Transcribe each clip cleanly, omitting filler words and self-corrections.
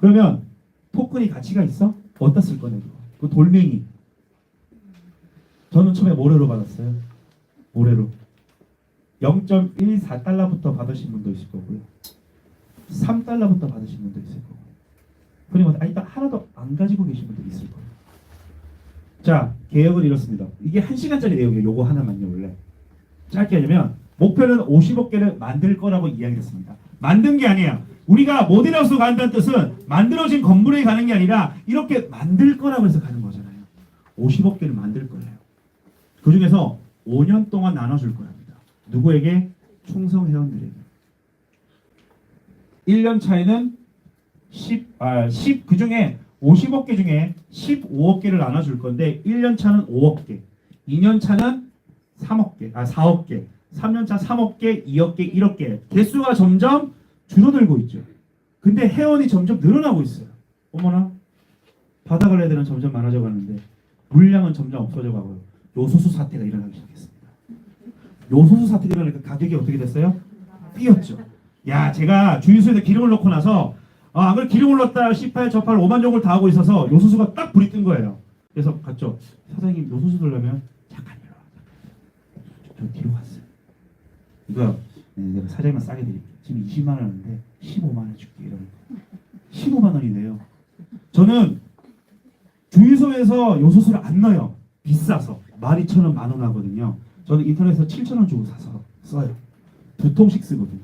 그러면 토큰이 가치가 있어? 어디다 쓸 거냐 그거. 그 돌멩이. 저는 처음에 모래로 받았어요. 모래로. 0.14달러부터 받으신 분도 있을 거고요. 3달러부터 받으신 분도 있을 거고. 그리고 일단 하나도 안 가지고 계신 분도 있을 거예요. 자, 개혁은 이렇습니다. 이게 1시간짜리 내용이에요. 요거 하나만요, 원래. 짧게 하자면 목표는 50억 개를 만들 거라고 이야기했습니다. 만든 게 아니야. 우리가 모델하우스 간다는 뜻은 만들어진 건물에 가는 게 아니라 이렇게 만들 거라고 해서 가는 거잖아요. 50억 개를 만들 거예요. 그 중에서 5년 동안 나눠줄 거랍니다. 누구에게? 충성 회원들에게. 1년 차에는 그 중에 50억 개 중에 15억 개를 나눠줄 건데 1년 차는 5억 개, 2년 차는 4억 개, 3년 차 3억 개, 2억 개, 1억 개. 개수가 점점 줄어들고 있죠. 근데 회원이 점점 늘어나고 있어요. 어머나, 받아갈 애들은 점점 많아져 가는데 물량은 점점 없어져 가고요. 요소수 사태가 일어나기 시작했습니다. 요소수 사태가 일어나니까 가격이 어떻게 됐어요? 뛰었죠. 야, 제가 주유소에다 기름을 넣고 나서 그걸 기름을 넣었다 18, 18, 5만 종을 다 하고 있어서 요소수가 딱 불이 뜬 거예요. 그래서 갔죠. 사장님 요소수 넣으려면 잠깐요. 저 뒤로 갔어요. 이거 내가 사장님만 싸게 드릴게요. 지금 20만 원인데 15만 원 줄게 이러면 15만 원이네요. 저는 주유소에서 요소수를 안 넣어요. 비싸서 12,000원, 만 원 하거든요. 저는 인터넷에서 7,000원 주고 사서 써요. 2통씩 쓰거든요.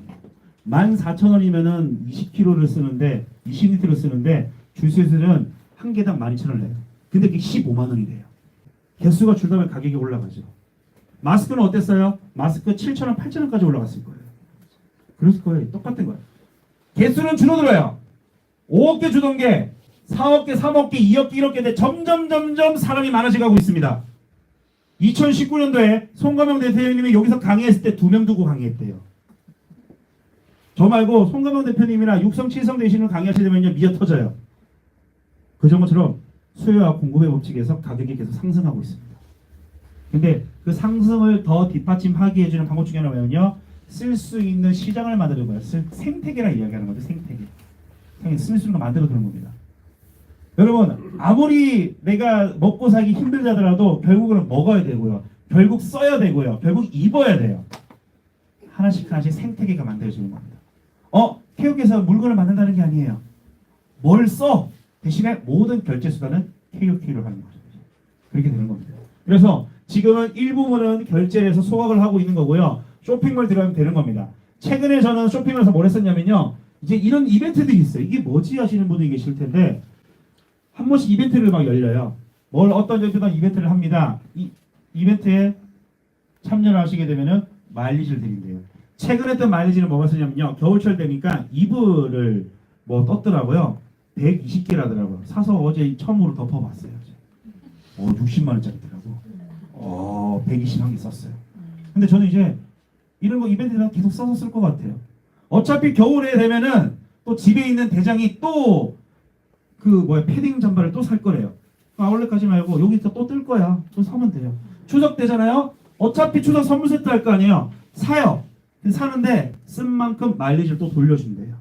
14,000원이면은 20kg를 쓰는데 20리터를 쓰는데 주유소에서는 한 개당 12,000원을 내요. 근데 그게 15만 원이 돼요. 개수가 줄다 보면 가격이 올라가죠. 마스크는 어땠어요? 마스크 7,000원, 8,000원까지 올라갔을 거예요. 그랬을 거예요. 똑같은 거예요. 개수는 줄어들어요. 5억 개 주던 게 4억 개, 3억 개, 2억 개, 1억 개인데 점점 사람이 많아져가고 있습니다. 2019년도에 송가명 대표님이 여기서 강의했을 때 2명 두고 강의했대요. 저 말고 송가명 대표님이나 육성, 칠성 대신을 강의하시려면 미어 터져요. 그 정도처럼 수요와 공급의 법칙에서 가격이 계속 상승하고 있습니다. 근데 그 상승을 더 뒷받침하게 해주는 방법 중에 하나는요, 쓸 수 있는 시장을 만드는 거예요. 생태계라 이야기하는 거죠. 생태계. 쓸 수 있는 거 만들어 두는 겁니다. 여러분, 아무리 내가 먹고 살기 힘들다더라도 결국은 먹어야 되고요. 결국 써야 되고요. 결국 입어야 돼요. 하나씩 생태계가 만들어지는 겁니다. KOK에서 물건을 만든다는 게 아니에요. 뭘 써? 대신에 모든 결제 수단은 KOK로 하는 거죠. 그렇게 되는 겁니다. 그래서 지금은 일부분은 결제를 해서 소각을 하고 있는 거고요. 쇼핑몰 들어가면 되는 겁니다. 최근에 저는 쇼핑을 해서 뭘 했었냐면요. 이제 이런 이벤트들이 있어요. 이게 뭐지 하시는 분들이 계실 텐데 한 번씩 이벤트를 막 열려요. 어떤 정도의 이벤트를 합니다. 이 이벤트에 참여를 하시게 되면은 마일리지를 드린대요. 최근에 했던 마일리지는 뭐가 쓰냐면요. 겨울철 되니까 이불을 떴더라고요. 120개라더라고요. 사서 어제 처음으로 덮어봤어요. 60만 원짜리더라고. 120한 개 썼어요. 근데 저는 이제 이런 거 이벤트에다 계속 써서 쓸 것 같아요. 어차피 겨울에 되면은 또 집에 있는 대장이 또 패딩 잠바를 또 살 거래요. 아울렛 가지 말고 여기서 또 뜰 거야. 또 사면 돼요. 추석 되잖아요. 어차피 추석 선물 세트 할 거 아니에요. 사요. 사는데 쓴 만큼 마일리지를 또 돌려준대요.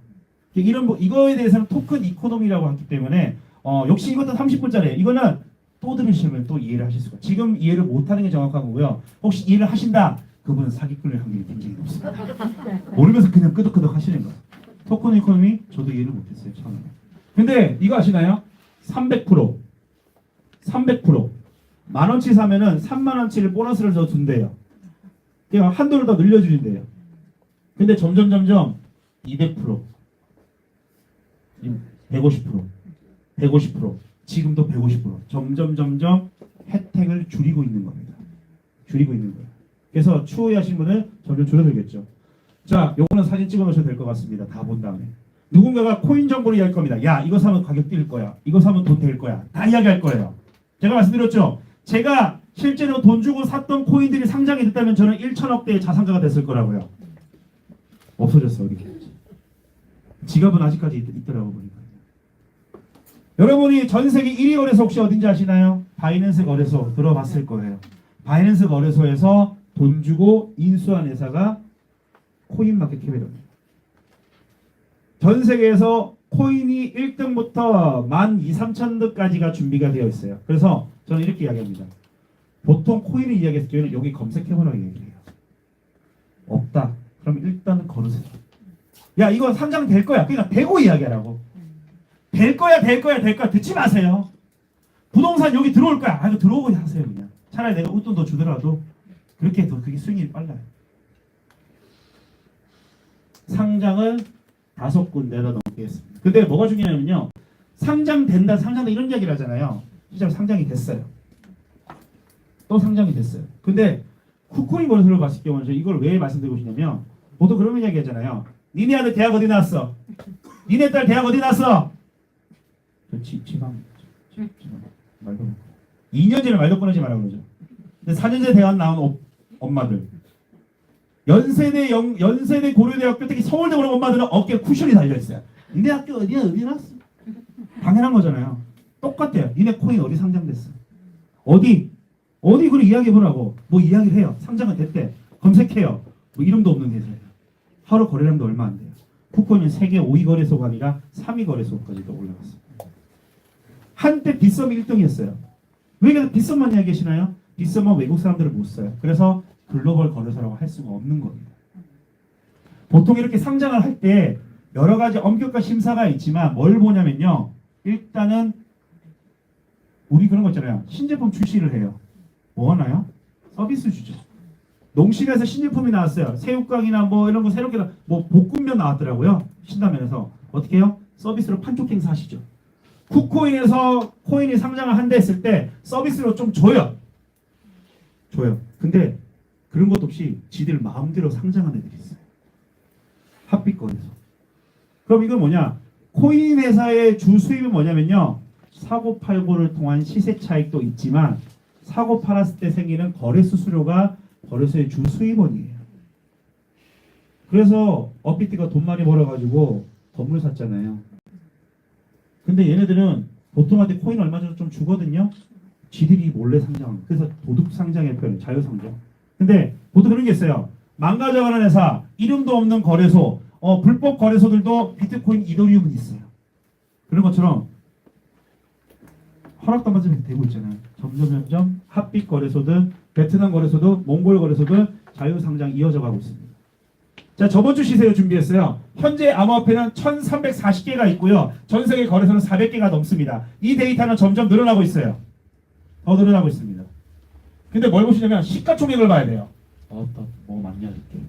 이거에 대해서는 토큰 이코노미라고 하기 때문에 역시 이것도 30분짜리 이거는 또 들으시면 또 이해를 하실 수가. 지금 이해를 못하는 게 정확한 거고요. 혹시 이해를 하신다, 그분은 사기꾼일 확률이 굉장히 높습니다. 모르면서 그냥 끄덕끄덕 하시는 거예요. 토큰 이코노미 저도 이해를 못했어요 처음에. 근데 이거 아시나요? 300% 만원치 사면은 3만원치를 보너스를 더 준대요. 그냥 한도를 더 늘려주는데요. 근데 점점 200%, 150%, 지금도 150%, 점점 혜택을 줄이고 있는 겁니다. 줄이고 있는 거예요. 그래서 추후에 하신 분은 점점 줄어들겠죠. 자, 요거는 사진 찍어 놓으셔도 될 것 같습니다. 다 본 다음에. 누군가가 코인 정보를 이야기할 겁니다. 야, 이거 사면 가격 뛸 거야. 이거 사면 돈 될 거야. 다 이야기할 거예요. 제가 말씀드렸죠. 제가 실제로 돈 주고 샀던 코인들이 상장이 됐다면 저는 1천억대의 자산가가 됐을 거라고요. 없어졌어. 어디. 지갑은 아직까지 있더라고 보니까. 여러분이 전 세계 1위 거래소 혹시 어딘지 아시나요? 바이낸스 거래소 들어봤을 거예요. 바이낸스 거래소에서 돈 주고 인수한 회사가 코인마켓캡이랍니다. 전 세계에서 코인이 1등부터 12,3천등까지가 준비가 되어 있어요. 그래서 저는 이렇게 이야기합니다. 보통 코인을 이야기했을 때는 여기 검색해보라고 얘기해요. 없다. 그럼 일단 걸으세요. 야, 이거 상장될 거야. 그러니까 대고 이야기하라고. 될 거야, 될 거야, 될 거야. 듣지 마세요. 부동산 여기 들어올 거야. 아, 이거 들어오고 하세요, 그냥. 차라리 내가 웃돈 더 주더라도 그렇게 더 그게 스윙이 빨라요. 상장을 5군데다 넣겠습니다. 근데 뭐가 중요하냐면요. 상장된다, 상장된다 이런 이야기를 하잖아요. 실제로 상장이 됐어요. 또 상장이 됐어요. 근데 쿠코인 거래소를 봤을 경우는 이걸 왜 말씀드리고 싶냐면 보통 그런 이야기 하잖아요. 니네 아들 대학 어디 나왔어? 니네 딸 대학 어디 나왔어? 지방 말도 2년 전에 말도 꺼내지 말라고 그러죠. 근데 4년 전에 대학 나온 엄마들 연세대 고려대학교 특히 서울대 그런 엄마들은 어깨에 쿠션이 달려있어요. 니네 학교 어디야? 어디 나왔어? 당연한 거잖아요. 똑같아요. 니네 코인 어디 상장됐어? 어디 그걸 이야기해보라고. 뭐 이야기를 해요. 상장은 됐대. 검색해요. 뭐 이름도 없는 회사예요. 하루 거래량도 얼마 안 돼요. 쿠코인은 세계 5위 거래소가 아니라 3위 거래소까지도 올라갔습니다. 한때 빗썸 1등이었어요. 왜 그래서 빗썸만 이야기하시나요? 빗썸은 외국 사람들을 못 써요. 그래서 글로벌 거래소라고 할 수가 없는 겁니다. 보통 이렇게 상장을 할 때 여러 가지 엄격한 심사가 있지만 뭘 보냐면요. 일단은 우리 그런 거 있잖아요. 신제품 출시를 해요. 뭐 하나요? 서비스 주죠. 농심에서 신제품이 나왔어요. 새우깡이나 뭐 이런 거 새롭게 뭐 볶음면 나왔더라고요. 신라면에서 어떻게 해요? 서비스로 판촉 행사하시죠. 쿠코인에서 코인이 상장을 한다 했을 때 서비스로 좀 줘요. 근데 그런 것도 없이 지들 마음대로 상장한 애들이 있어요. 핫빛거리에서. 그럼 이건 뭐냐? 코인 회사의 주 수입은 뭐냐면요. 사고 팔고를 통한 시세 차익도 있지만 사고 팔았을 때 생기는 거래 수수료가 거래소의 주 수입원이에요. 그래서 업비트가 돈 많이 벌어가지고 건물 샀잖아요. 근데 얘네들은 보통한테 코인 얼마 전에 좀 주거든요. 지들이 몰래 상장합니다. 그래서 도둑 상장의 표현, 자유 상장. 근데 보통 그런 게 있어요. 망가져가는 회사, 이름도 없는 거래소, 불법 거래소들도 비트코인, 이더리움은 있어요. 그런 것처럼 허락도 받으면 되고 있잖아요. 점점 핫빛 거래소든 베트남 거래소든 몽골 거래소든 자유 상장 이어져 가고 있습니다. 자, 저번 주 시세를 준비했어요. 현재 암호화폐는 1340개가 있고요. 전 세계 거래소는 400개가 넘습니다. 이 데이터는 점점 늘어나고 있어요. 더 늘어나고 있습니다. 근데 뭘 보시냐면 시가총액을 봐야 돼요. 뭐 많냐 이렇게.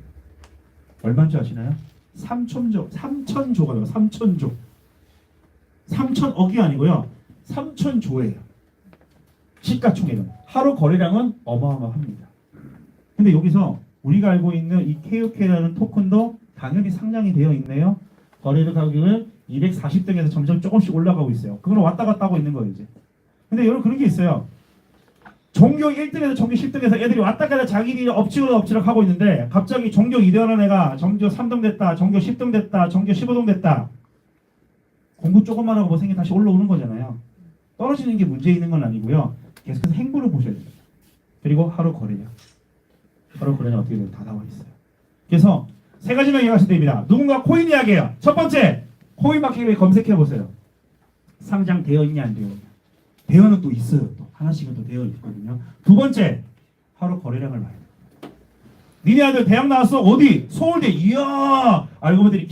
얼마인 줄 아시나요? 3천조가 돼요. 3천조. 3천억이 아니고요. 3천조예요. 시가총액은. 하루 거래량은 어마어마합니다. 근데 여기서 우리가 알고 있는 이 KOK라는 토큰도 당연히 상장이 되어 있네요. 거래량 가격은 240등에서 점점 조금씩 올라가고 있어요. 그걸 왔다 갔다 하고 있는 거예요, 이제. 근데 여러분 그런 게 있어요. 종교 1등에서 종교 10등에서 애들이 왔다 갔다 자기들이 엎치락 하고 있는데 갑자기 종교 2등 하는 애가 종교 3등 됐다, 종교 10등 됐다, 종교 15등 됐다. 공부 조금만 하고 못생겨 다시 올라오는 거잖아요. 떨어지는 게 문제 있는 건 아니고요. 계속해서 행보를 보셔야 됩니다. 그리고 하루 거래량. 하루 거래량 어떻게 되면 다 나와 있어요. 그래서 세 가지만 이해하시면 됩니다. 누군가 코인 이야기해요. 첫 번째, 코인 마켓에 검색해 보세요. 상장되어 있냐 안 되어 있냐. 되어는 또 있어요. 또 하나씩은 또 되어 있거든요. 두 번째, 하루 거래량을 봐야 돼요. 니네 아들 대학 나왔어? 어디? 서울대. 이야! 알고 보니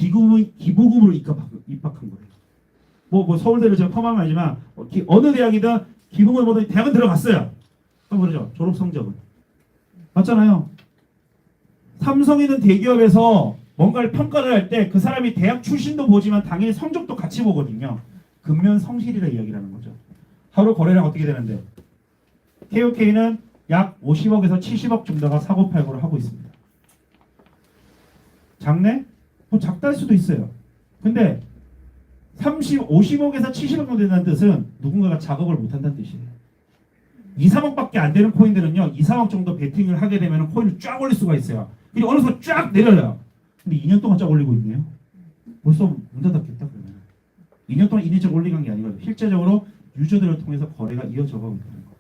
기부금으로 입학한 거예요. 뭐 서울대를 제가 폄하는 아니지만 어느 대학이든 기부금을 보더니 대학은 들어갔어요. 그럼 그러죠. 졸업 성적은. 맞잖아요. 삼성이든 대기업에서 뭔가를 평가를 할 때 그 사람이 대학 출신도 보지만 당연히 성적도 같이 보거든요. 근면 성실이라 이야기를 하는 거죠. 하루 거래량 어떻게 되는데? KOK는 약 50억에서 70억 정도가 사고팔고를 하고 있습니다. 작네? 뭐 작다 할 수도 있어요. 근데 50억에서 70억 정도 된다는 뜻은 누군가가 작업을 못한다는 뜻이에요. 2, 3억밖에 안 되는 코인들은요. 2, 3억 정도 베팅을 하게 되면 코인을 쫙 올릴 수가 있어요. 그리고 어느 순간 쫙 내려요. 근데 2년 동안 쫙 올리고 있네요. 벌써 문 닫았겠다 그러면. 2년 동안 인위적으로 올리는 게 아니거든요. 실제적으로 유저들을 통해서 거래가 이어져 가고 있다는 거.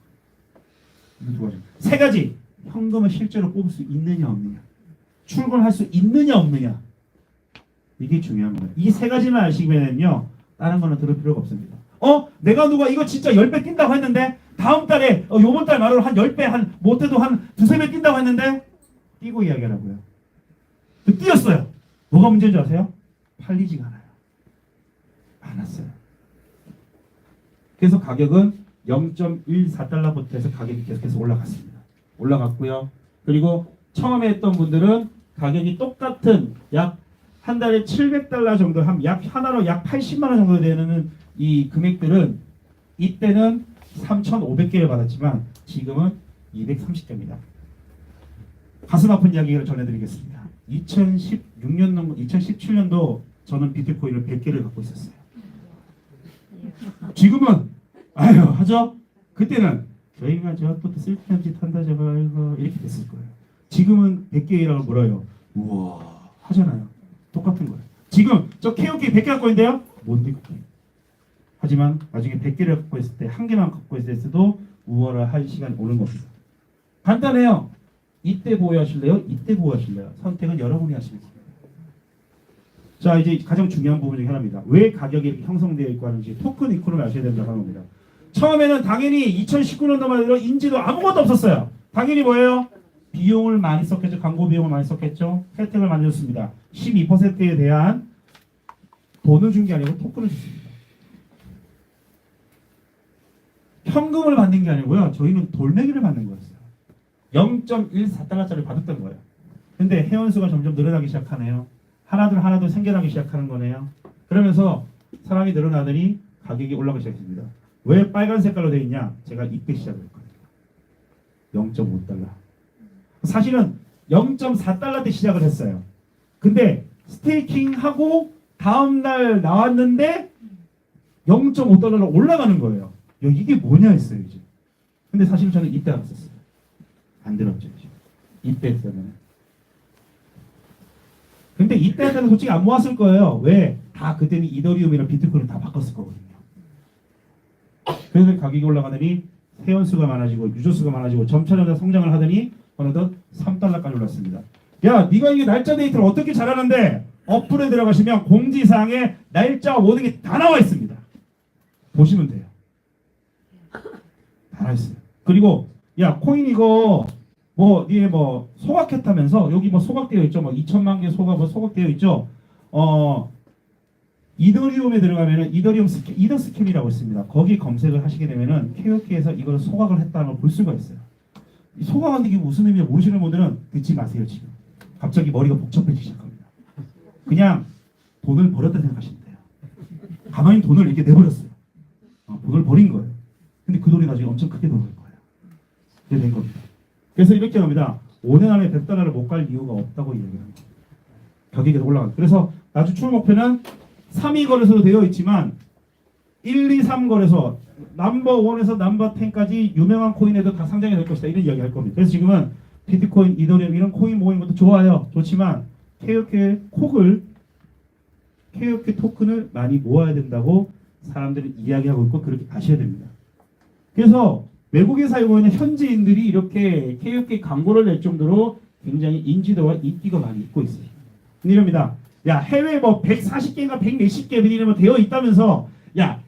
이거 두 가지. 세 가지. 현금을 실제로 뽑을 수 있느냐 없느냐. 출금할 수 있느냐 없느냐. 이게 중요한 거예요. 이 세 가지만 아시면요. 다른 거는 들을 필요가 없습니다. 내가 누가 이거 진짜 10배 뛴다고 했는데 다음 달에 요번 달 말로 한 10배 한 못해도 한 두세 배 뛴다고 했는데 뛰고 이야기하라고요. 뛰었어요. 뭐가 문제인 줄 아세요? 팔리지가 않아요. 안 왔어요. 그래서 가격은 0.14달러부터 해서 가격이 계속해서 올라갔습니다. 올라갔고요. 그리고 처음에 했던 분들은 가격이 똑같은 약 한 달에 700달러 정도, 약 하나로 약 80만 원 정도 되는 이 금액들은 이때는 3,500개를 받았지만 지금은 230개입니다. 가슴 아픈 이야기를 전해드리겠습니다. 2017년도 저는 비트코인을 100개를 갖고 있었어요. 지금은 하죠? 그때는 저희가 저것도 쓸데없는 짓 한다 저거 이렇게 됐을 거예요. 지금은 100개라고 물어요. 우와 하잖아요. 똑같은 거예요. 지금 저 KOK 100개 갖고 있는데요. 뭔데 그게? 하지만 나중에 100개를 갖고 있을 때 한 개만 갖고 있을 때도 우월을 할 시간이 오는 겁니다. 간단해요. 이때 보유하실래요? 이때 보유하실래요? 선택은 여러분이 하시면 됩니다. 자, 이제 가장 중요한 부분 중에 하나입니다. 왜 가격이 이렇게 형성되어 있고 하는지 토큰 이코노미를 아셔야 된다고 하는 겁니다. 처음에는 당연히 2019년도만 해도 인지도 아무것도 없었어요. 당연히 뭐예요? 비용을 많이 썼겠죠. 광고 비용을 많이 썼겠죠. 혜택을 많이 줬습니다. 12%에 대한 돈을 준 게 아니고 토큰을 줬습니다. 현금을 받는 게 아니고요. 저희는 돌매기를 받는 거였어요. 0.14달러짜리 받았던 거예요. 근데 회원수가 점점 늘어나기 시작하네요. 하나둘 생겨나기 시작하는 거네요. 그러면서 사람이 늘어나더니 가격이 올라가기 시작했습니다. 왜 빨간 색깔로 되어 있냐? 제가 이때 시작했거든요. 0.5달러. 사실은 0.4달러 때 시작을 했어요. 근데 스테이킹하고 다음날 나왔는데 0.5달러로 올라가는 거예요. 이게 뭐냐 했어요 이제. 근데 사실 저는 이때 알았었어요. 안 들었죠 이제. 이때 했으면. 근데 이때 할 때는 솔직히 안 모았을 거예요. 왜? 다 그때는 이더리움이랑 비트코인을 다 바꿨을 거거든요. 그래서 가격이 올라가더니 회원수가 많아지고 유저수가 많아지고 점차적으로 성장을 하더니 어느덧 3달러까지 올랐습니다. 야, 네가 이게 날짜 데이터를 어떻게 잘하는데? 어플에 들어가시면 공지사항에 날짜와 모든 게 다 나와 있습니다. 보시면 돼요. 다 나와 있어요. 그리고 야, 코인 이거 니네 소각했다면서 여기 소각되어 있죠. 2천만 개 소각되어 있죠. 이더리움에 들어가면은 이더 스캠이라고 있습니다. 거기 검색을 하시게 되면은 KOK에서 이걸 소각을 했다는 걸 볼 수가 있어요. 이 소각하는 게 무슨 의미냐 모르시는 분들은 듣지 마세요. 지금 갑자기 머리가 복잡해지기 시작합니다. 그냥 돈을 버렸다 생각하시면 돼요. 가만히 돈을 이렇게 내버렸어요. 돈을 버린 거예요. 근데 그 돈이 나중에 엄청 크게 돌아올 거예요. 그게 된 겁니다. 그래서 이렇게 합니다. 5년 안에 100달러를 못 갈 이유가 없다고 얘기합니다. 가격이 올라가. 그래서 나중 추후 목표는 3위 거래소도 되어 있지만 1, 2, 3 거래소 넘버 1에서 넘버 10까지 유명한 코인에도 다 상장이 될 것이다. 이런 이야기 할 겁니다. 그래서 지금은 비트코인, 이더리움 이런 코인 모이는 것도 좋아요. 좋지만 KOK 토큰을 많이 모아야 된다고 사람들이 이야기하고 있고 그렇게 아셔야 됩니다. 그래서 외국에 살고 있는 현지인들이 이렇게 KOK 광고를 낼 정도로 굉장히 인지도와 인기가 많이 있고 있어요. 이럽니다. 야, 해외 140개인가 140개 되어 있다면서 야,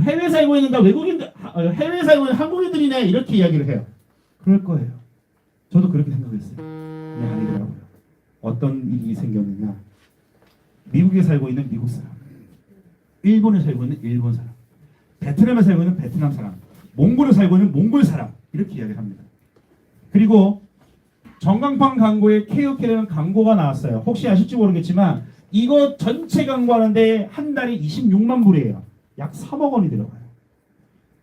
해외 살고 있는 해외 살고 있는 한국인들이네 이렇게 이야기를 해요. 그럴 거예요. 저도 그렇게 생각했어요. 근데 아니더라고요. 어떤 일이 생겼느냐? 미국에 살고 있는 미국 사람, 일본에 살고 있는 일본 사람, 베트남에 살고 있는 베트남 사람, 몽골에 살고 있는 몽골 사람 이렇게 이야기를 합니다. 그리고 전광판 광고에 KOK라는 광고가 나왔어요. 혹시 아실지 모르겠지만 이거 전체 광고하는데 한 달에 26만 불이에요. 약 3억 원이 들어가요.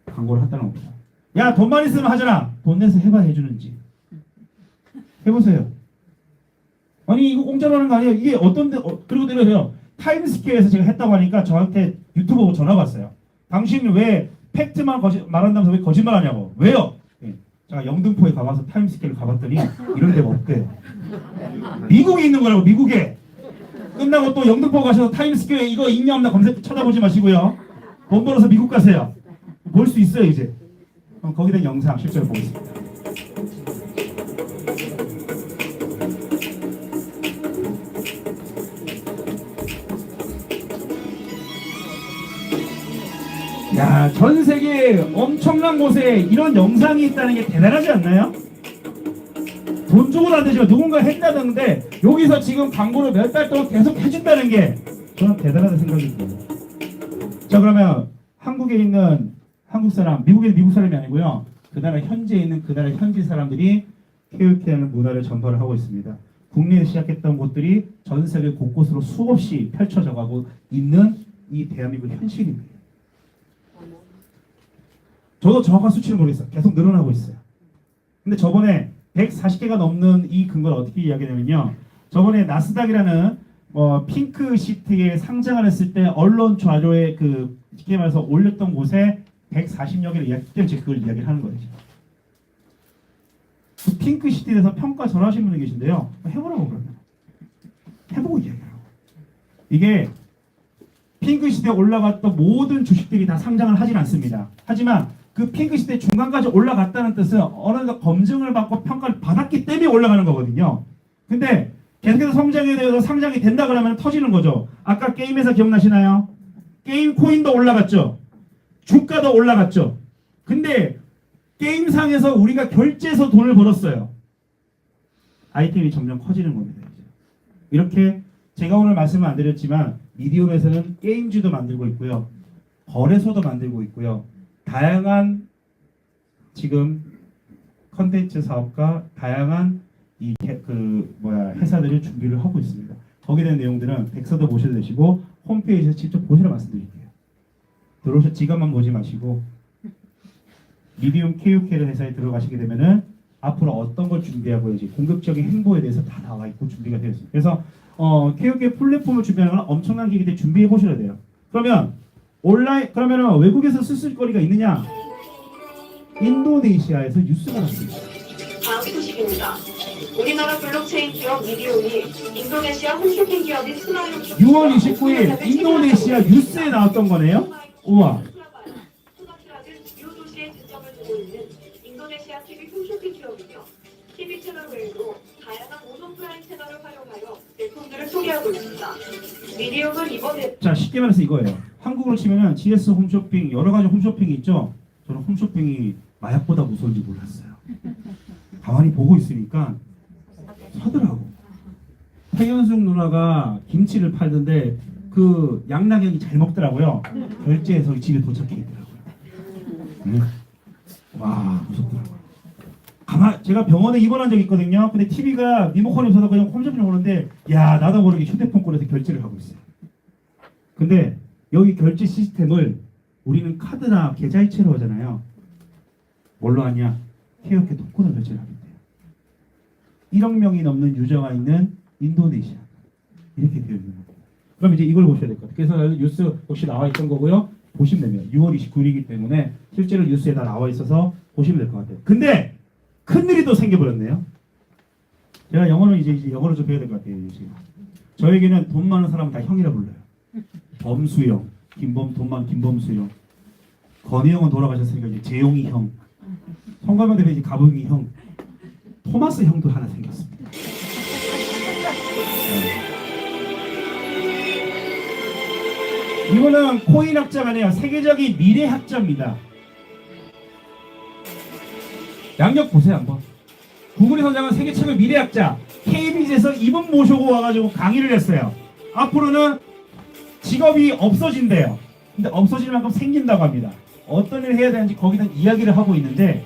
광고를 한다는 겁니다. 야, 돈만 있으면 하잖아. 돈 내서 해봐 해주는지. 해보세요. 아니 이거 공짜로 하는 거 아니에요. 이게 그리고 내려서요. 타임스퀘어에서 제가 했다고 하니까 저한테 유튜브 보고 전화가 왔어요. 당신은 왜 팩트만 말한다면서 왜 거짓말 하냐고. 왜요? 제가 영등포에 가봐서 타임스퀘어를 가봤더니 이런 데가 없대요. 미국에 있는 거라고. 미국에. 끝나고 또 영등포 가셔서 타임스퀘어에 이거 있냐 없나 검색 찾아보지 마시고요. 돈 벌어서 미국 가세요. 볼 수 있어요 이제. 그럼 거기에 대한 영상 실제로 보겠습니다. 야, 전 세계 엄청난 곳에 이런 영상이 있다는 게 대단하지 않나요? 돈 주고도 안 되지만 누군가 했다는데 여기서 지금 광고를 몇 달 동안 계속 해준다는 게 저는 대단하다는 생각이 듭니다. 자, 그러면 한국에 있는 한국 사람, 미국에 있는 미국 사람이 아니고요. 그 나라 현지에 있는 그 나라 현지 사람들이 KOK라는 문화를 전파를 하고 있습니다. 국내에 시작했던 곳들이 전 세계 곳곳으로 수없이 펼쳐져 가고 있는 이 대한민국 현실입니다. 저도 정확한 수치를 모르겠어요. 계속 늘어나고 있어요. 근데 저번에 140개가 넘는 이 근거를 어떻게 이야기하냐면요. 저번에 나스닥이라는 핑크 시트에 상장을 했을 때 언론 좌조에 쉽게 말해서 올렸던 곳에 140여 개를 이야기 때문에 그걸 이야기를 하는 거예요. 그 핑크 시트에 대해서 평가 전하시는 분이 계신데요. 해보라고 그러면. 해보고 이야기하라고. 이게 핑크 시트에 올라갔던 모든 주식들이 다 상장을 하진 않습니다. 하지만 그 핑크 시대 중간까지 올라갔다는 뜻은 어느 정도 검증을 받고 평가를 받았기 때문에 올라가는 거거든요. 근데 계속해서 성장에 대해서 상장이 된다 그러면 터지는 거죠. 아까 게임에서 기억나시나요? 게임 코인도 올라갔죠. 주가도 올라갔죠. 근데 게임상에서 우리가 결제해서 돈을 벌었어요. 아이템이 점점 커지는 겁니다. 이렇게 제가 오늘 말씀을 안 드렸지만 미디움에서는 게임주도 만들고 있고요. 거래소도 만들고 있고요. 다양한 지금 컨텐츠 사업과 다양한 회사들이 준비를 하고 있습니다. 거기에 대한 내용들은 백서도 보셔도 되시고 홈페이지에서 직접 보시라 말씀드릴게요. 들어오셔 지갑만 보지 마시고 미디움 KOK라는 회사에 들어가시게 되면은 앞으로 어떤 걸 준비하고 이제 공격적인 행보에 대해서 다 나와 있고 준비가 되어 있습니다. 그래서 KOK 플랫폼을 준비하는 건 엄청난 기기 때 준비해 보셔야 돼요. 그러면 그러면은 외국에서 쓸 거리가 있느냐? 인도네시아에서 뉴스가 났습니다. 다음 소식입니다. 우리나라 블록체인 기업 미디움이 인도네시아 홈쇼핑 기업인 스마일로 6월 29일 인도네시아 뉴스에 나왔던 거네요. 우와. 수마트라는 주요 도시에 진점을 두고 있는 인도네시아 TV 홈쇼핑 기업이며 TV 채널 외에도 다양한 온오프라인 채널을 활용하여 제품들을 소개하고 있습니다. 미디움은 이번에 자, 쉽게 말해서 이거예요. 한국으로 치면은 GS 홈쇼핑 여러 가지 홈쇼핑이 있죠. 저는 홈쇼핑이 마약보다 무서운지 몰랐어요. 가만히 보고 있으니까 사더라고. 태연숙 누나가 김치를 팔던데 그 양락형이 잘 먹더라고요. 결제해서 집에 도착해 있더라고요. 네. 와, 무섭더라고요. 제가 병원에 입원한 적이 있거든요. 근데 TV가 리모컨이 없어서 그냥 홈쇼핑을 오는데 야, 나도 모르게 휴대폰 꺼내서 결제를 하고 있어요. 근데 여기 결제 시스템을 우리는 카드나 계좌이체로 하잖아요. 뭘로 하냐? KOK 토큰을 결제를 하게 돼요. 1억 명이 넘는 유저가 있는 인도네시아. 이렇게 되어 있는 겁니다. 그럼 이제 이걸 보셔야 될 것 같아요. 그래서 뉴스 역시 나와 있던 거고요. 보시면 됩니다. 6월 29일이기 때문에 실제로 뉴스에 다 나와 있어서 보시면 될 것 같아요. 근데 큰일이 또 생겨버렸네요. 제가 영어를 이제 영어를 좀 배워야 될 것 같아요. 지금. 저에게는 돈 많은 사람은 다 형이라 불러요. 범수형, 돈 많은 김범수형. 건희형은 돌아가셨으니까 이제 재용이 형. 성가명 대표 이제 가봉이 형. 토마스 형도 하나 생겼습니다. 이거는 코인학자가 아니라 세계적인 미래학자입니다. 양력 보세요 한번. 구글이 선정한 세계 최고 미래학자 KBS에서 이분 모시고 와가지고 강의를 했어요. 앞으로는 직업이 없어진대요. 근데 없어질 만큼 생긴다고 합니다. 어떤 일을 해야 되는지 거기다 이야기를 하고 있는데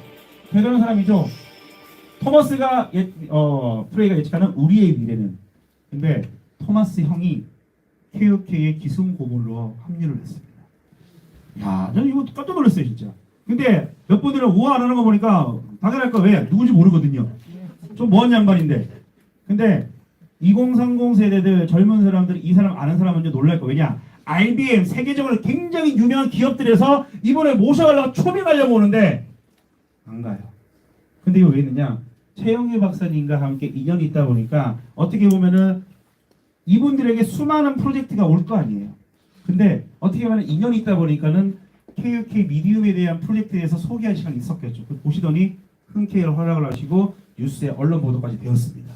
대단한 사람이죠. 토마스가 프레이가 예측하는 우리의 미래는. 근데 토마스 형이 KOK의 기승 고문으로 합류를 했습니다. 야, 저는 이거 깜짝 놀랐어요 진짜. 근데 몇 분들은 우아 안 하는 거 보니까 당연할 거 왜? 누군지 모르거든요. 좀 먼 양반인데. 근데 2030 세대들 젊은 사람들이 이 사람 아는 사람은 놀랄 거. 왜냐? IBM 세계적으로 굉장히 유명한 기업들에서 이번에 모셔가려고 초빙하려고 오는데 안 가요. 근데 이거 왜 있느냐? 최영규 박사님과 함께 인연이 있다 보니까 어떻게 보면은 이분들에게 수많은 프로젝트가 올 거 아니에요. 근데 어떻게 보면 인연이 있다 보니까는 KOK 미디움에 대한 프로젝트에서 소개할 시간이 있었겠죠. 보시더니 흔쾌히 활약을 하시고 뉴스에 언론 보도까지 되었습니다.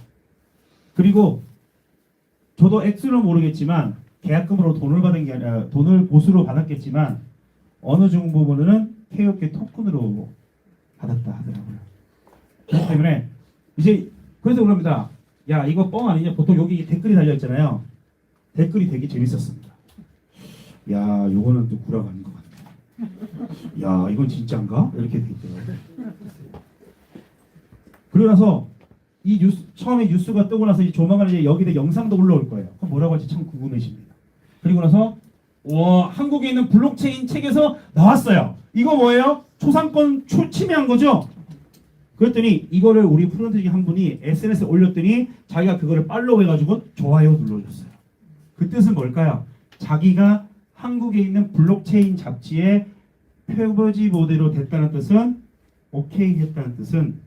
그리고 저도 액수는 모르겠지만 계약금으로 돈을 받은 게 아니라 돈을 보수로 받았겠지만 어느 정부는 KOK 토큰으로 받았다 하더라고요. 그렇기 때문에 이제 그래서 그럽니다. 야 이거 뻥 아니냐? 보통 여기 댓글이 달려 있잖아요. 댓글이 되게 재밌었습니다. 야 요거는 또 구라가 아닌 것 같네. 야 이건 진짜인가? 이렇게 돼 있더라고요. 그러고 나서 이 뉴스 처음에 뉴스가 뜨고 나서 조만간 이제 여기에 영상도 올라올 거예요. 그럼 뭐라고 할지 참 궁금해집니다. 그리고 나서 와 한국에 있는 블록체인 책에서 나왔어요. 이거 뭐예요? 초상권 침해한 거죠? 그랬더니 이거를 우리 프런트 중에 한 분이 SNS에 올렸더니 자기가 그거를 팔로우 해가지고 좋아요 눌러줬어요. 그 뜻은 뭘까요? 자기가 한국에 있는 블록체인 잡지의 표지 모델로 됐다는 뜻은 오케이 했다는 뜻은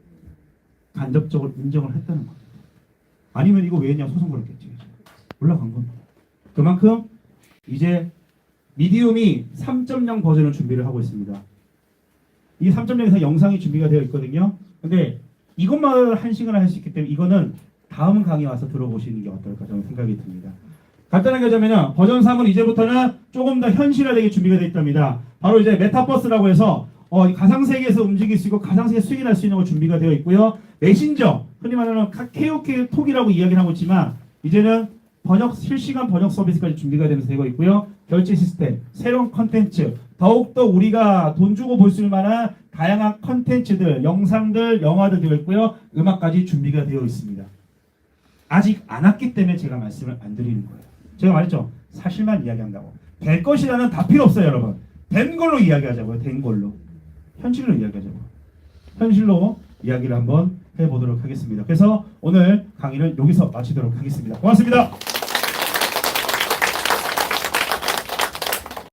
간접적으로 인정을 했다는 거예요. 아니면 이거 왜 했냐 소송 걸었겠지. 올라간 겁니다. 그만큼 이제 미디움이 3.0 버전을 준비를 하고 있습니다. 이 3.0에서 영상이 준비가 되어 있거든요. 근데 이것만 1시간을 할 수 있기 때문에 이거는 다음 강의 와서 들어보시는 게 어떨까 저는 생각이 듭니다. 간단하게 하자면 버전 3은 이제부터는 조금 더 현실화되게 준비가 되어 있답니다. 바로 이제 메타버스라고 해서 가상세계에서 움직일 수 있고 가상세계 수익을 할 수 있는 거 준비가 되어 있고요. 메신저, 흔히 말하는 KOK 톡이라고 이야기를 하고 있지만 이제는 실시간 번역 서비스까지 준비가 되고 있고요. 결제 시스템, 새로운 컨텐츠, 더욱더 우리가 돈 주고 볼 수 있는 만한 다양한 컨텐츠들, 영상들, 영화들 되어 있고요. 음악까지 준비가 되어 있습니다. 아직 안 왔기 때문에 제가 말씀을 안 드리는 거예요. 제가 말했죠. 사실만 이야기한다고. 될 것이라는 다 필요 없어요, 여러분. 된 걸로 이야기하자고요. 된 걸로. 현실로 이야기하자고요. 현실로 이야기를 한번 해보도록 하겠습니다. 그래서 오늘 강의는 여기서 마치도록 하겠습니다. 고맙습니다.